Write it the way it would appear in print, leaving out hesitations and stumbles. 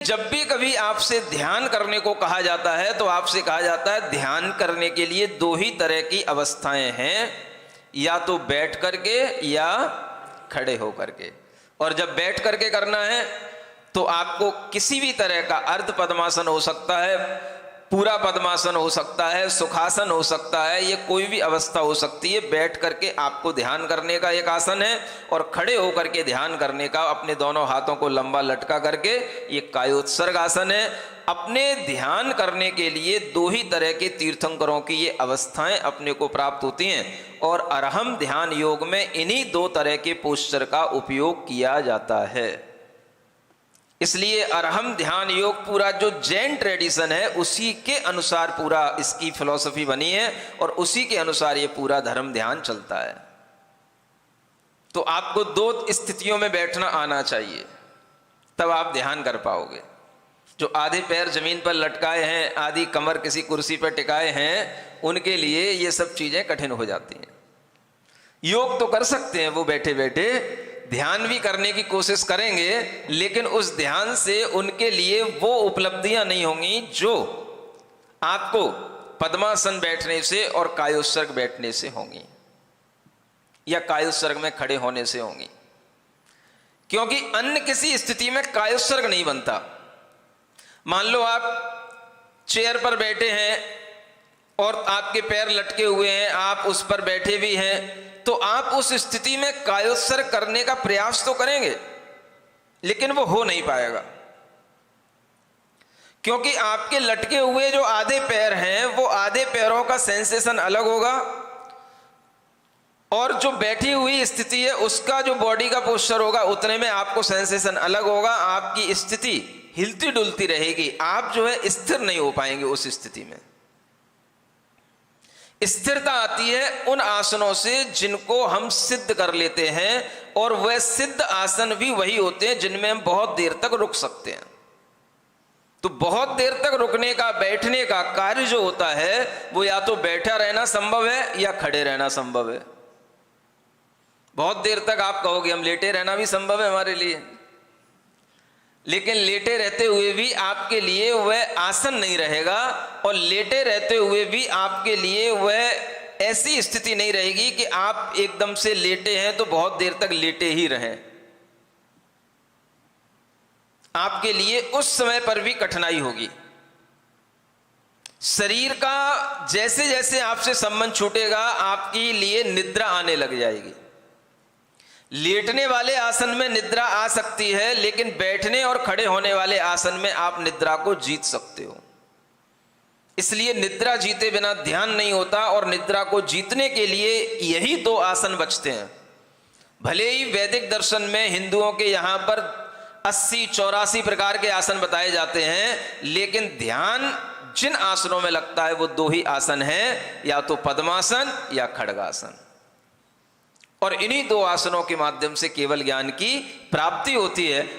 जब भी कभी आपसे ध्यान करने को कहा जाता है तो आपसे कहा जाता है ध्यान करने के लिए दो ही तरह की अवस्थाएं हैं, या तो बैठ करके या खड़े हो करके। और जब बैठ करके करना है तो आपको किसी भी तरह का अर्ध पद्मासन हो सकता है, पूरा पद्मासन हो सकता है, सुखासन हो सकता है, ये कोई भी अवस्था हो सकती है। बैठ करके आपको ध्यान करने का एक आसन है और खड़े होकर के ध्यान करने का, अपने दोनों हाथों को लंबा लटका करके, ये कायोत्सर्ग आसन है। अपने ध्यान करने के लिए दो ही तरह के तीर्थंकरों की ये अवस्थाएं अपने को प्राप्त होती हैं और अरहम ध्यान योग में इन्हीं दो तरह के पोस्चर का उपयोग किया जाता है। इसलिए अरहम ध्यान योग पूरा जो जैन ट्रेडिशन है उसी के अनुसार पूरा इसकी फिलॉसफी बनी है और उसी के अनुसार ये पूरा धर्म ध्यान चलता है। तो आपको दो स्थितियों में बैठना आना चाहिए, तब आप ध्यान कर पाओगे। जो आधे पैर जमीन पर लटकाए हैं, आधी कमर किसी कुर्सी पर टिकाए हैं, उनके लिए ये सब चीजें कठिन हो जाती हैं। योग तो कर सकते हैं वो बैठे बैठे, ध्यान भी करने की कोशिश करेंगे, लेकिन उस ध्यान से उनके लिए वो उपलब्धियां नहीं होंगी जो आपको पद्मासन बैठने से और कायोत्सर्ग बैठने से होंगी या कायोत्सर्ग में खड़े होने से होंगी। क्योंकि अन्य किसी स्थिति में कायोत्सर्ग नहीं बनता। मान लो आप चेयर पर बैठे हैं और आपके पैर लटके हुए हैं, आप उस पर बैठे भी हैं, तो आप उस स्थिति में कायोत्सर्ग करने का प्रयास तो करेंगे, लेकिन वो हो नहीं पाएगा। क्योंकि आपके लटके हुए जो आधे पैर हैं, वो आधे पैरों का सेंसेशन अलग होगा और जो बैठी हुई स्थिति है उसका जो बॉडी का पोस्चर होगा उतने में आपको सेंसेशन अलग होगा। आपकी स्थिति हिलती डुलती रहेगी, आप जो है स्थिर नहीं हो पाएंगे। उस स्थिति में स्थिरता आती है उन आसनों से जिनको हम सिद्ध कर लेते हैं, और वह सिद्ध आसन भी वही होते हैं जिनमें हम बहुत देर तक रुक सकते हैं। तो बहुत देर तक रुकने का, बैठने का कार्य जो होता है वो या तो बैठा रहना संभव है या खड़े रहना संभव है। बहुत देर तक आप कहोगे हम लेटे रहना भी संभव है हमारे लिए, लेकिन लेटे रहते हुए भी आपके लिए वह आसन नहीं रहेगा, और लेटे रहते हुए भी आपके लिए वह ऐसी स्थिति नहीं रहेगी कि आप एकदम से लेटे हैं तो बहुत देर तक लेटे ही रहें। आपके लिए उस समय पर भी कठिनाई होगी। शरीर का जैसे जैसे आपसे संबंध छूटेगा आपके लिए निद्रा आने लग जाएगी। लेटने वाले आसन में निद्रा आ सकती है, लेकिन बैठने और खड़े होने वाले आसन में आप निद्रा को जीत सकते हो। इसलिए निद्रा जीते बिना ध्यान नहीं होता, और निद्रा को जीतने के लिए यही दो आसन बचते हैं। भले ही वैदिक दर्शन में हिंदुओं के यहाँ पर 80-84 प्रकार के आसन बताए जाते हैं, लेकिन ध्यान जिन आसनों में लगता है वो दो ही आसन हैं, या तो पद्मासन या खड्गासन। और इन्हीं दो आसनों के माध्यम से केवल ज्ञान की प्राप्ति होती है।